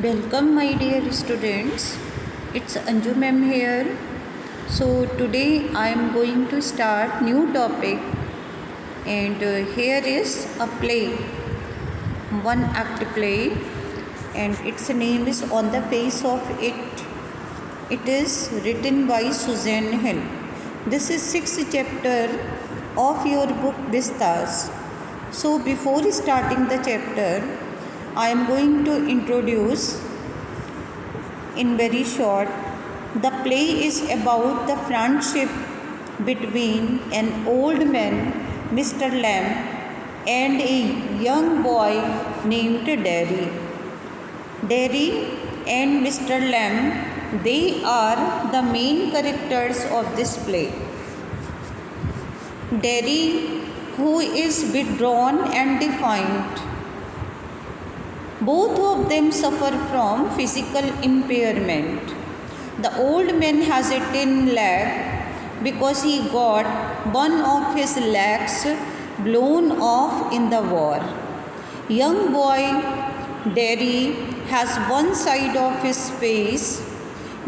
Welcome my dear students. It's Anju ma'am here. So today I am going to start new topic and here is a play, one act play, and its name is On the Face of It. It is written by Susan Hill. This is 6th chapter of your book Vistas. So before starting the chapter, I am going to introduce in very short. The play is about the friendship between an old man, Mr. Lamb, and a young boy named Derry. Derry and Mr. Lamb, they are the main characters of this play. Derry, who is withdrawn and defiant. Both of them suffer from physical impairment. The old man has a tin leg because he got one of his legs blown off in the war. Young boy Derry has one side of his face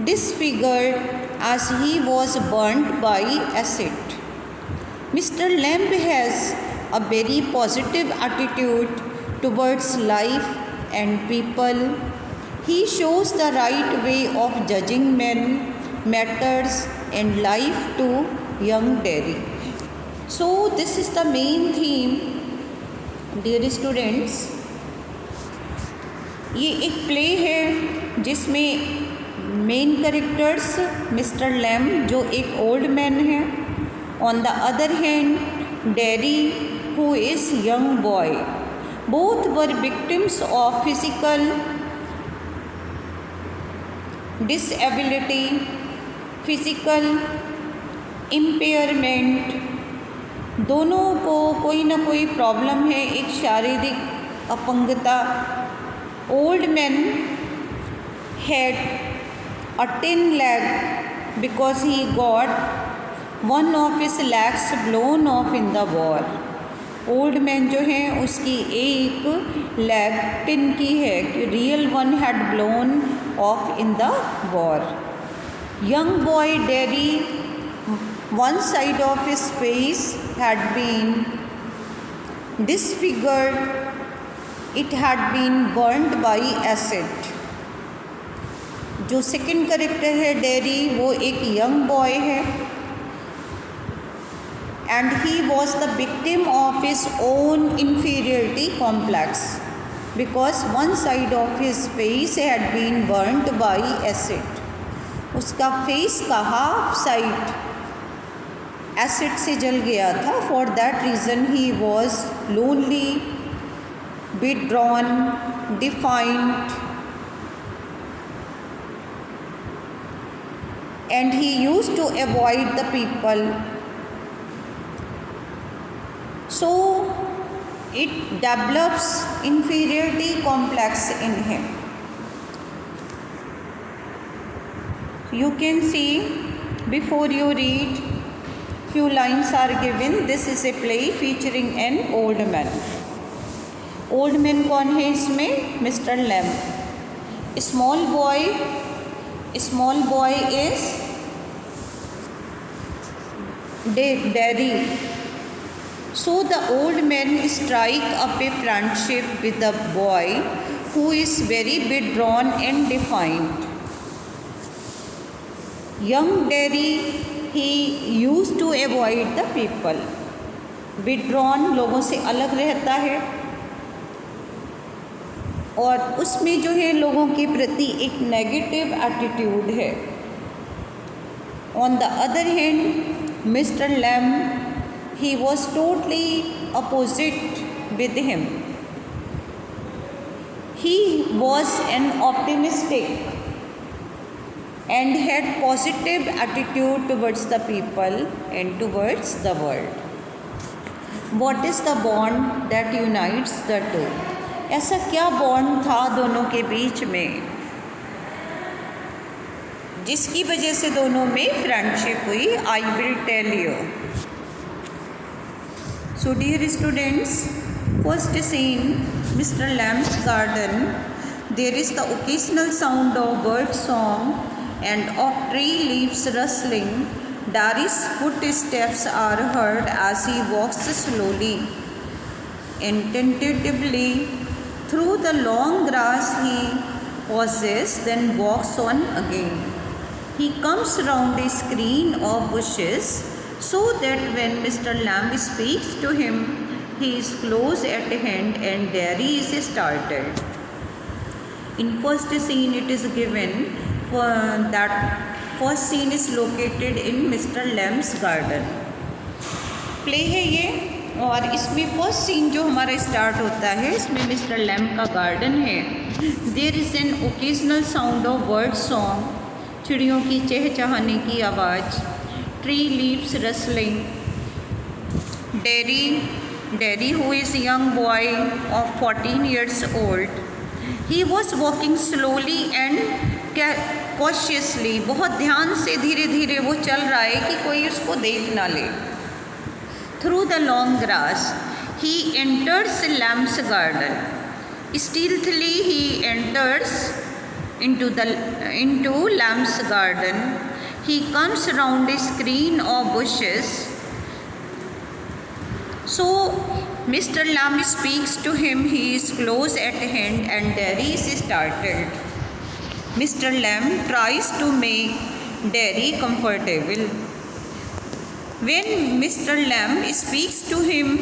disfigured as he was burnt by acid. Mr. Lamb has a very positive attitude towards life and people. He shows the right way of judging men, matters, and life to young Derry. So this is the main theme, dear students. ये एक play है जिसमें main characters Mr Lam जो एक old man है, on the other hand dairy who is young boy. Both were victims of physical disability, physical impairment. दोनों को कोई ना कोई प्रॉब्लम है, एक शारीरिक अपंगता. Old man had a tin leg because he got one of his legs blown off in the war. Old man जो है उसकी एक लेग टिन की है कि real one had blown off in the war. Young boy Derry, one side of his face had been disfigured, it had been burned by acid. जो second character है Derry, वो एक यंग बॉय है and he was the victim of his own inferiority complex because one side of his face had been burnt by acid. उसका face का half side acid से जल गया था. For that reason he was lonely, withdrawn, defiant, and he used to avoid the people. So it develops inferiority complex in him. You can see before you read, few lines are given. This is a play featuring an old man. Old man कौन है इसमें? Mr. Lamb. Small boy is Derry. So the old man strike up a friendship with the boy who is very withdrawn and defiant. Young Derry, he used to avoid the people. Withdrawn लोगों से अलग रहता है और उसमें जो है लोगों के प्रति एक नेगेटिव एटीट्यूड है. On the other hand, Mr. Lamb, he was totally opposite with him. He was an optimistic and had positive attitude towards the people and towards the world. What is the bond that unites the two? ऐसा क्या bond था दोनों के बीच में जिसकी वजह से दोनों में फ्रेंडशिप हुई? I will tell you. So dear students, first scene, Mr. Lamb's garden. There is the occasional sound of bird song and of tree leaves rustling. Dari's footsteps are heard as he walks slowly and tentatively through the long grass. He pauses, then walks on again. He comes round a screen of bushes so that when Mr. Lamb speaks to him, he is close at hand and Derry is startled. In first scene it is given that first scene is located in Mr. Lamb's garden. Play है ये, और इसमें first scene जो हमारा start होता है इसमें Mister Lamb का गार्डन है. There is an occasional sound of bird song, चिड़ियों की चहचहाने की आवाज़. Tree leaves rustling. Derry who is a young boy of 14 years old, he was walking slowly and cautiously. बहुत ध्यान से धीरे धीरे वो चल रहा है कि कोई उसको देख ना ले. Through the long grass, he enters Lamb's garden. Stealthily he enters into Lamb's garden. He comes round a screen of bushes. So Mr. Lamb speaks to him. He is close at hand and Derry is startled. Mr. Lamb tries to make Derry comfortable. When Mr. Lamb speaks to him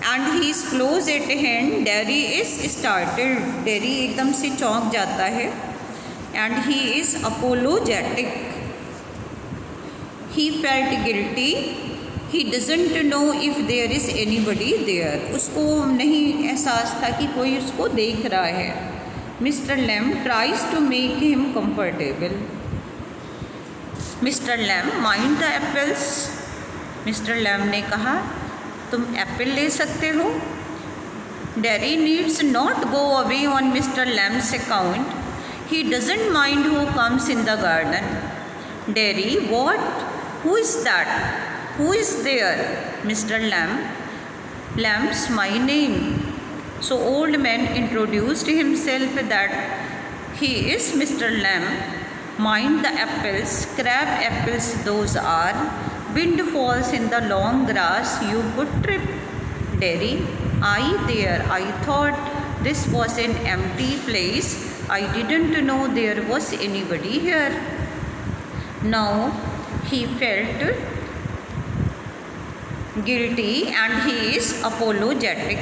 and he is close at hand, Derry is startled. Derry एकदम से चौंक जाता है. And he is apologetic. He felt guilty. He doesn't know if there is anybody there. उसको नहीं एहसास था कि कोई उसको देख रहा है. Mr. Lamb tries to make him comfortable. Mr. Lamb, mind the apples. Mr. Lamb ने कहा, तुम एप्पल ले सकते हो. Derry needs not go away on Mr. Lamb's account. He doesn't mind who comes in the garden. Derry, what? Who is that? Who is there? Mr. Lamb's my name. So old man introduced himself that he is Mr. Lamb. Mind the apples, crab apples those are. Wind falls in the long grass, you could trip. Derry, I thought this was an empty place. I didn't know there was anybody here. Now he felt guilty and he is apologetic.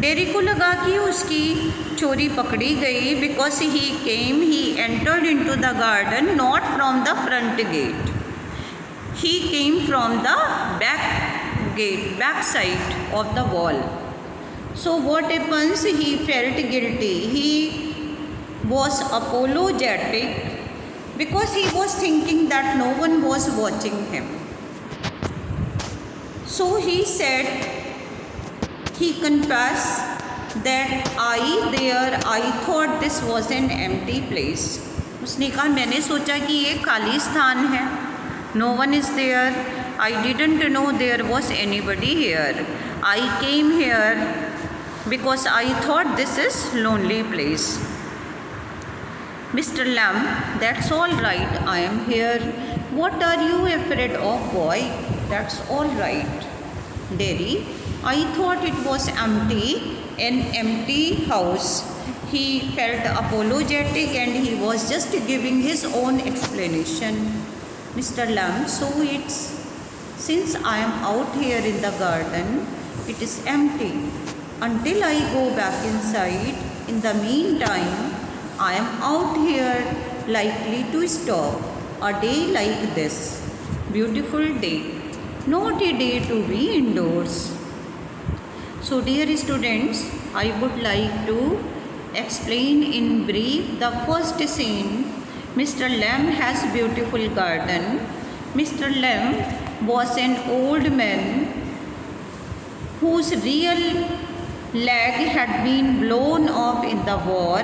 Dairy को लगा कि उसकी चोरी पकड़ी गई. Because he entered into the garden not from the front gate. He came from the back side of the wall. So what happens? He felt guilty. He was apologetic because he was thinking that no one was watching him. So he said, he confessed that I thought this was an empty place. उसने कहा, मैंने सोचा कि ये खाली स्थान है. No one is there. I didn't know there was anybody here. I came here because I thought this is lonely place. Mr. Lamb, that's all right. I am here. What are you afraid of, boy? That's all right. Derry, I thought it was empty, an empty house. He felt apologetic and he was just giving his own explanation. Mr. Lamb, so it's, since I am out here in the garden, it is empty. Until I go back inside, in the meantime, I am out here likely to stop. A day like this, beautiful day, not a day to be indoors. So dear students, I would like to explain in brief the first scene. Mr. Lamb has beautiful garden. Mr. Lamb was an old man whose real leg had been blown off in the war.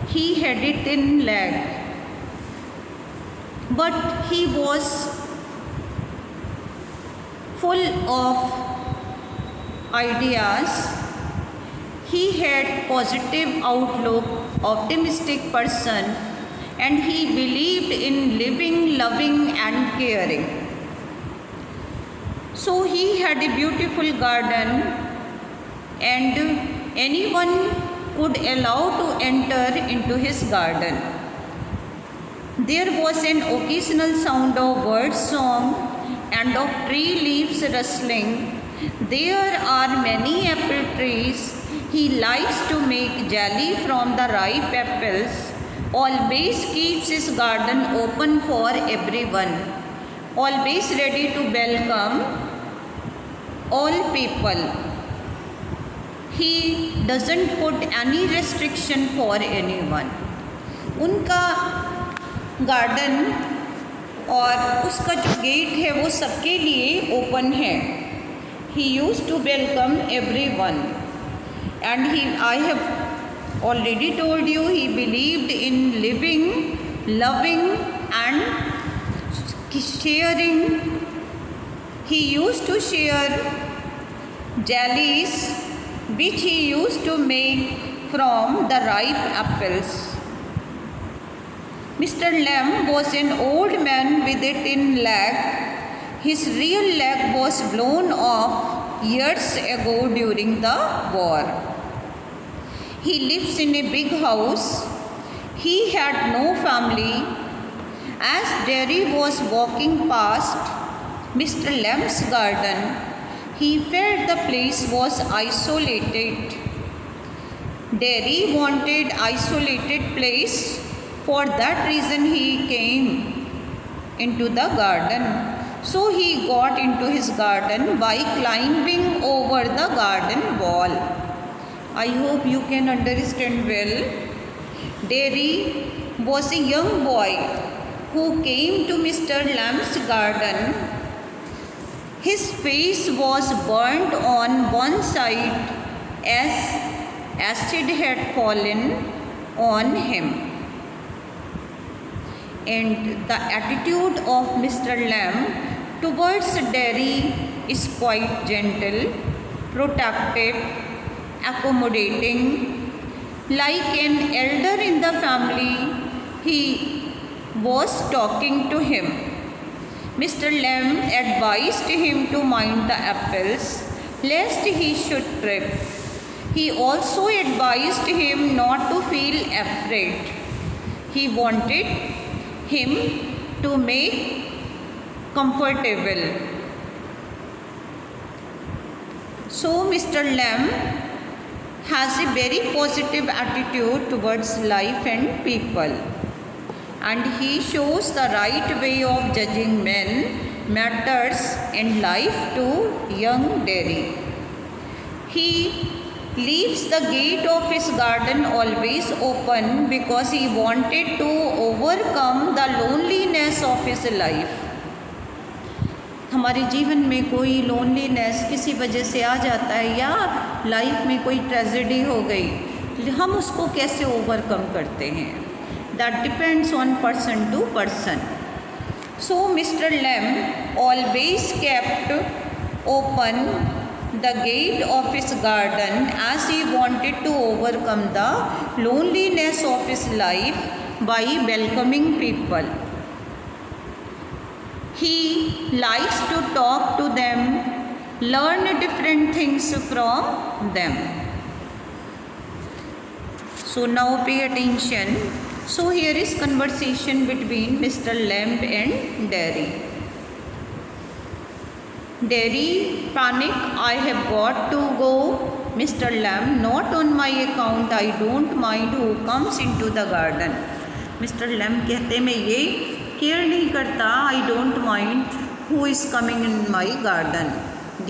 He had a thin leg, but he was full of ideas. He had positive outlook, optimistic person, and he believed in living, loving and caring. So he had a beautiful garden and anyone could allow to enter into his garden. There was an occasional sound of bird song and of tree leaves rustling. There are many apple trees. He likes to make jelly from the ripe apples. Always keeps his garden open for everyone. Always ready to welcome all people. He doesn't put any restriction for anyone. उनका garden और उसका जो gate है वो सबके लिए open है. He used to welcome everyone. And I have already told you, he believed in living, loving and sharing. He used to share jellies which he used to make from the ripe apples. Mr. Lamb was an old man with a tin leg. His real leg was blown off years ago during the war. He lives in a big house. He had no family. As Derry was walking past Mr. Lamb's garden, he felt the place was isolated. Derry wanted isolated place. For that reason he came into the garden. So he got into his garden by climbing over the garden wall. I hope you can understand well. Derry was a young boy who came to Mr. Lamb's garden. His face was burnt on one side as acid had fallen on him. And the attitude of Mr. Lamb towards Derry is quite gentle, protective, accommodating. Like an elder in the family, he was talking to him. Mr. Lamb advised him to mind the apples lest he should trip. He also advised him not to feel afraid. He wanted him to make comfortable. So Mr. Lamb has a very positive attitude towards life and people, and he shows the right way of judging men, matters and life to young Derry. He leaves the gate of his garden always open because he wanted to overcome the loneliness of his life. हमारे जीवन में कोई loneliness किसी वजह से आ जाता है या लाइफ में कोई ट्रेजेडी हो गई, हम उसको कैसे ओवरकम करते हैं, that depends on person to person. So Mister Lamb always kept open the gate of his garden as he wanted to overcome the loneliness of his life by welcoming people. He likes to talk to them, learn different things from them. So now pay attention. So here is conversation between Mr. Lamb and Derry. Derry, panic, I have got to go. Mr. Lamb, not on my account, I don't mind who comes into the garden. Mr. Lamb कहते मैं ये care नहीं करता, I don't mind who is coming in my garden.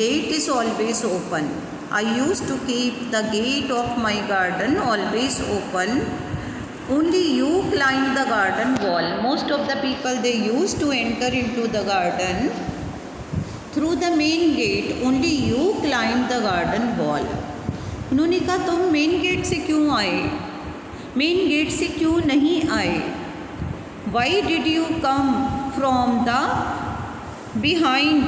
Gate is always open. I used to keep the gate of my garden always open. Only you climb the garden wall. Most of the people, they used to enter into the garden through the main gate. Only you climb the garden wall. उन्होंने कहा तुम main gate से क्यों आए, main gate से क्यों नहीं आए. Why did you come from the behind,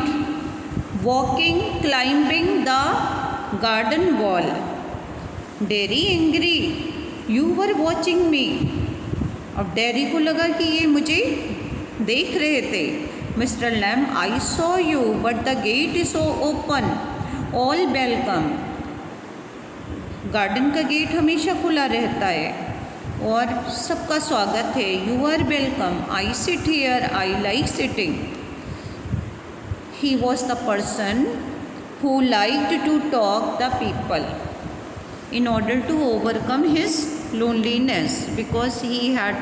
walking, climbing the garden wall? Dairy angry, you were watching मी। अब डेरी को लगा कि ये मुझे देख रहे थे। Mister Lamb, I saw you but the gate is open, all welcome. Garden का गेट हमेशा खुला रहता है और सबका स्वागत है। You are welcome, I sit here, I like sitting. He was the person who liked to talk the people in order to overcome his loneliness, because he had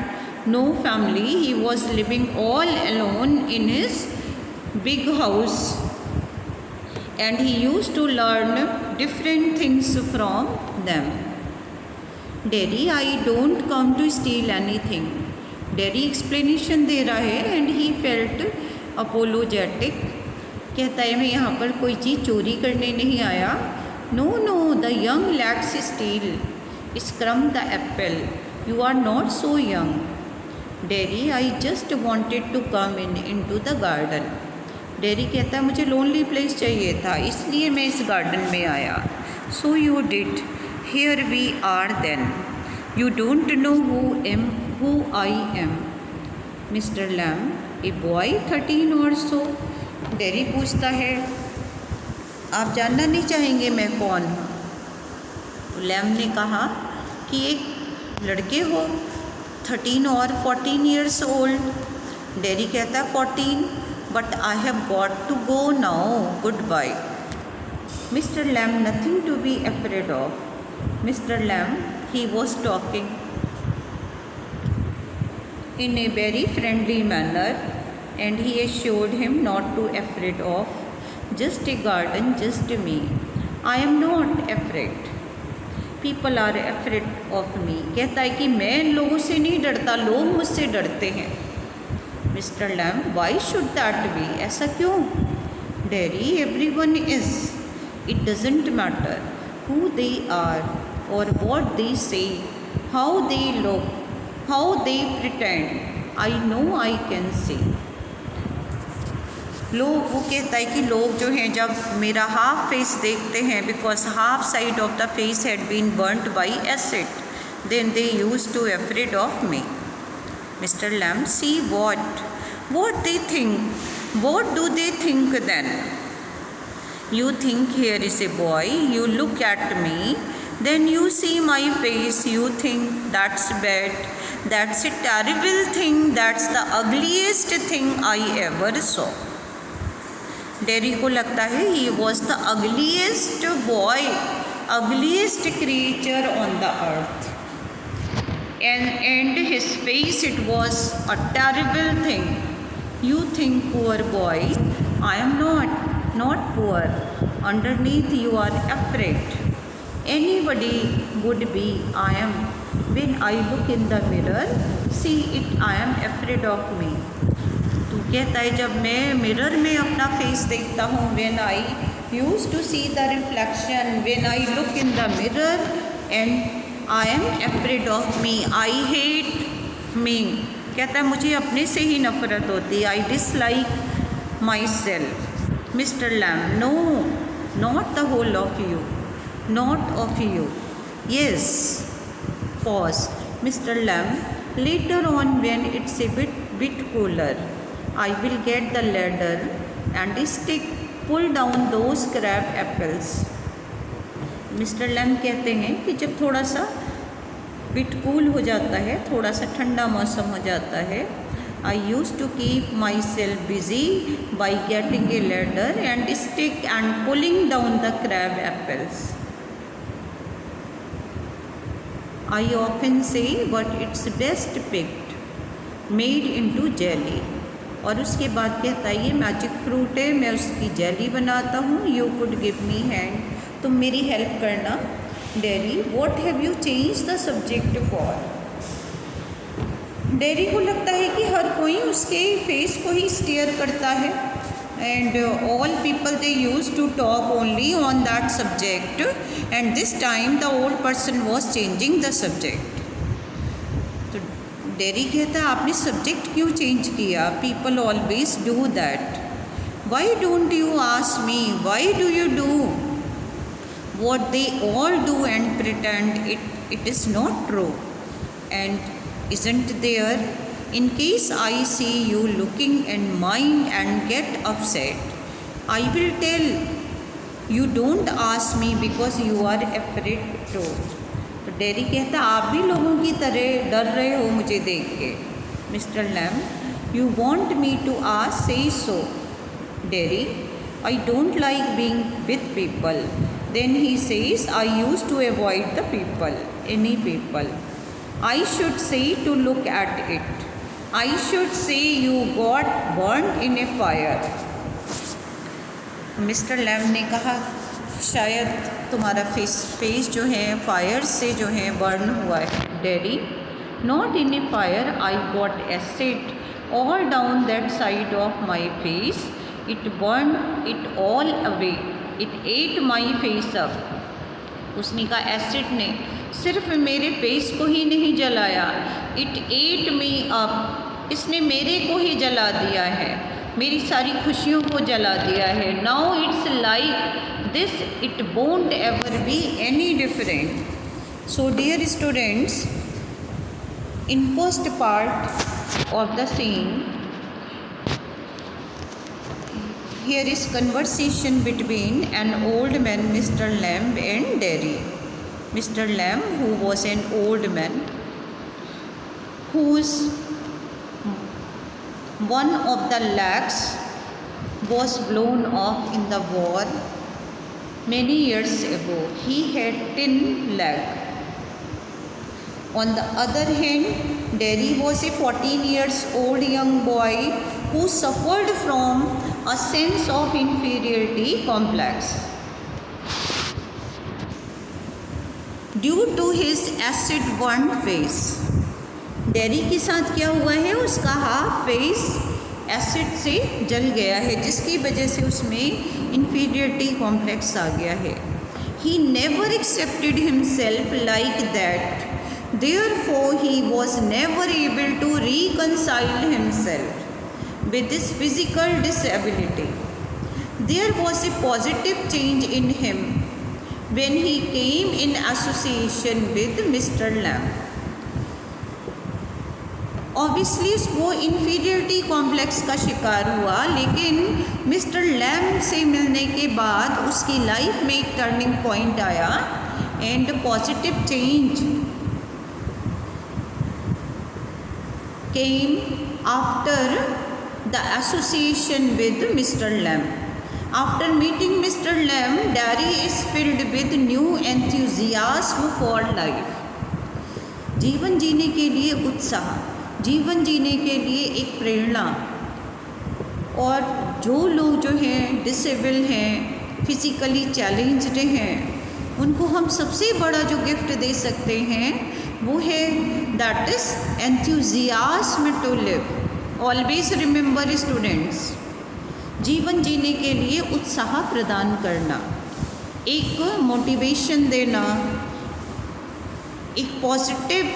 no family. He was living all alone in his big house and he used to learn different things from them. Derry, I don't come to steal anything. Derry explanation दे रहा है and he felt apologetic. कहता है मैं यहाँ पर कोई चीज़ चोरी करने नहीं आया। No no, the young lads steal, scrump the apple, you are not so young. Derry, I just wanted to come in to the garden. Derry कहता है मुझे लोनली प्लेस चाहिए था, इसलिए मैं इस गार्डन में आया। So you did, here we are then, you don't know who I am. Mister Lamb, a boy 13 or so. Dairy पूछता है आप जानना नहीं चाहेंगे मैं कौन हूँ? तो लैम ने कहा कि एक लड़के हो 13 और 14 ईयर्स ओल्ड। डेरी कहता है 14, but I have got to go now, good bye. Mister Lamb, nothing to be afraid of. Mister Lamb, he was talking in a very friendly manner and he assured him not to afraid of, just a garden, just me, I am not afraid, people are afraid of me। कहता है कि मैं लोगों से नहीं डरता, लोग मुझसे डरते हैं। Mister Lamb, why should that be, ऐसा क्यों? Derry, everyone is, it doesn't matter who they are or what they say, how they look, how they pretend, I know I can see। लोग, वो कहता है कि लोग जो हैं जब मेरा हाफ फेस देखते हैं, because half side of the face had been burned by acid, then they use to afraid of me. Mister Lamb, see what they think, what do they think then? You think here is a boy, you look at me, then you see my face, you think that's bad, that's a terrible thing, that's the ugliest thing I ever saw। Dairy को लगता है he was the ugliest boy, ugliest creature on the earth, and his face, it was a terrible thing। You think poor boy, I am not poor, underneath you are afraid, anybody would be, I am, when I look in the mirror, see it, I am afraid of me। तो कहता है जब मैं mirror में अपना face देखता हूँ, when I used to see the reflection, when I look in the mirror and I am afraid of me, I hate me। कहता है मुझे अपने से ही नफरत होती है, I dislike myself। Mister Lamb, no, not the whole of you, not of you, yes, pause। Mister Lamb, later on when it's a bit cooler, I will get the ladder and stick, pull down those crab apples। Mister Lamb कहते हैं कि जब थोड़ा सा bit cool हो जाता है, थोड़ा सा ठंडा मौसम हो जाता है, I used to keep myself busy by getting a ladder and stick and pulling down the crab apples। I often say, but it's best picked, made into jelly। और उसके बाद कहता है ये मैजिक फ्रूट है, मैं उसकी जेली बनाता हूँ, you could give me hand, तुम मेरी हेल्प करना। Dairy, what have you change the subject for? Dairy को लगता है कि हर कोई उसके फेस को ही स्टेयर करता है and all people they used to talk only on that subject, and this time the old person was changing the subject। तो डेरी कहता है आपने सब्जेक्ट क्यों चेंज किया? people always do that, why don't you ask me, why do you do what they all do and pretend it is not true. And isn't there? In case I see you looking in mine and get upset, I will tell you don't ask me because you are afraid to. तो dairy कहता आप भी लोगों की तरह डर रहे हो मुझे देख के. Mister lamb, you want me to ask, say so. Derry, I don't like being with people. Then he says, I used to avoid the people, any people. I should say to look at it. I should say you got burned in a fire. Mister lamb ने कहा शायद तुम्हारा face जो है fire से जो है burn हुआ है. Daddy, not in A fire, I got acid all down that side of my face. It burn it all away. It at my face up. उसने कहा एसिड ने सिर्फ मेरे फेस को ही नहीं जलाया, इट एट मी अप. इसने मेरे को ही जला दिया है, मेरी सारी खुशियों को जला दिया है. Now it's like this, it won't ever be any different. So dear students, in first part of the scene, here is conversation between an old man, Mr. Lamb, and Derry. Mr. Lamb, who was an old man, whose one of the legs was blown off in the war many years ago. He had 10 legs. On the other hand, Derry was a 14 years old young boy who suffered from a sense of inferiority complex due to his acid burned face. Dairy के साथ क्या हुआ है, उसका half face acid से जल गया है, जिसकी वजह से उसमें इन्फीरियरिटी कॉम्प्लेक्स आ गया है. He never accepted himself like that, therefore he was never able to reconcile himself with this physical disability. There was a positive change in him when he came in association with Mr. Lamb. Obviously वो inferiority complex का शिकार हुआ, लेकिन mister lamb से मिलने के बाद उसकी लाइफ में एक टर्निंग पॉइंट आया and positive change came after the association with Mr. Lamb. After meeting Mr. Lamb, Derry is filled with new enthusiasm for life. जीवन जीने के लिए उत्साह, जीवन जीने के लिए एक प्रेरणा. और जो लोग जो हैं डिसेबल हैं, फिज़िकली चैलेंज्ड हैं, उनको हम सबसे बड़ा जो गिफ्ट दे सकते हैं वो है that is enthusiasm to live. Always remember students, जीवन जीने के लिए उत्साह प्रदान करना, एक मोटिवेशन देना, एक पॉजिटिव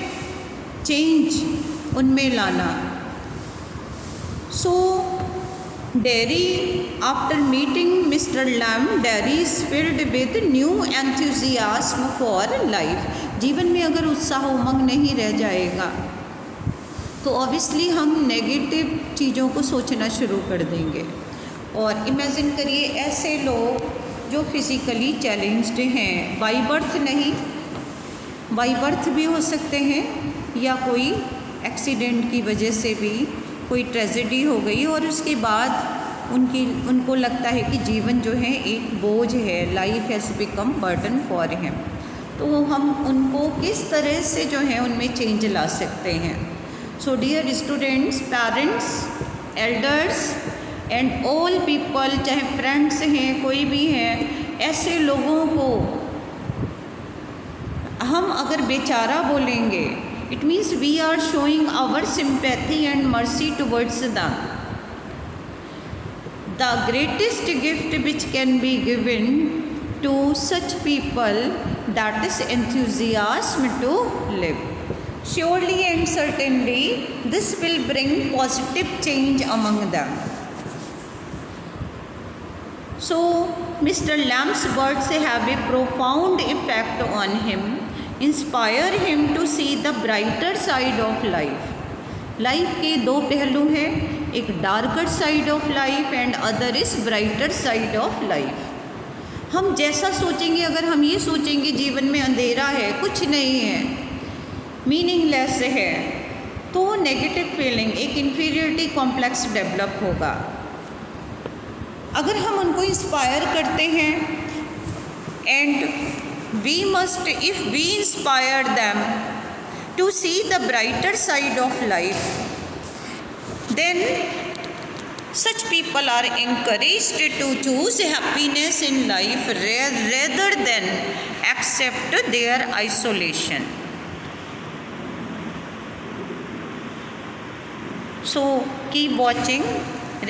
चेंज उनमें लाना. So Derry, after meeting mister Lamb, Derry is filled with new enthusiasm for life. जीवन में अगर उत्साह उमंग नहीं रह जाएगा तो ऑब्वियसली हम नेगेटिव चीज़ों को सोचना शुरू कर देंगे. और इमेजिन करिए ऐसे लोग जो फिज़िकली चैलेंज्ड हैं, बाई बर्थ नहीं, बाई बर्थ भी हो सकते हैं, या कोई एक्सीडेंट की वजह से भी कोई ट्रेजेडी हो गई और उसके बाद उनको लगता है कि जीवन जो है एक बोझ है, life has become burden for him. तो हम उनको किस तरह से जो है उनमें चेंज ला सकते हैं. So dear students, parents, elders and all people, चाहे फ्रेंड्स हैं, कोई भी हैं, ऐसे लोगों को हम अगर बेचारा बोलेंगे, it means we are showing our sympathy and mercy towards them. The greatest gift which can be given to such people, that is enthusiasm to live. Surely and certainly this will bring positive change among them. So Mr. Lamb's words have a profound effect on him, inspire him to see the brighter side of life. Life के दो पहलू हैं, एक darker side of life and other is brighter side of life. हम जैसा सोचेंगे, अगर हम ये सोचेंगे जीवन में अंधेरा है, कुछ नहीं है, मीनिंगलेस है, तो नेगेटिव फीलिंग, एक इन्फीरियरिटी कॉम्प्लेक्स डेवलप होगा। अगर हम उनको इंस्पायर करते हैं and we must, if we inspire them to see the brighter side of life, then such people are encouraged to choose happiness in life rather than accept their isolation. So keep watching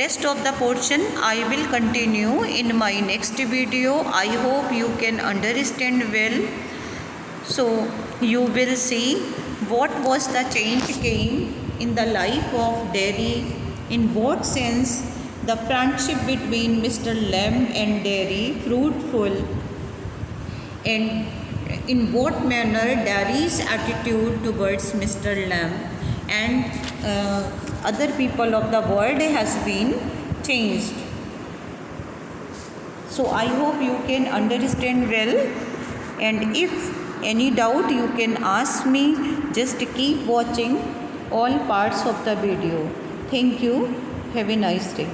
rest of the portion. I will continue in my next video. I hope you can understand well. So you will see what was the change came in the life of Derry, in what sense the friendship between Mr. Lamb and Derry fruitful, and in what manner Derry's attitude towards Mr. Lamb and other people of the world has been changed. So I hope you can understand well, and if any doubt you can ask me. Just keep watching all parts of the video. Thank you. Have a nice day.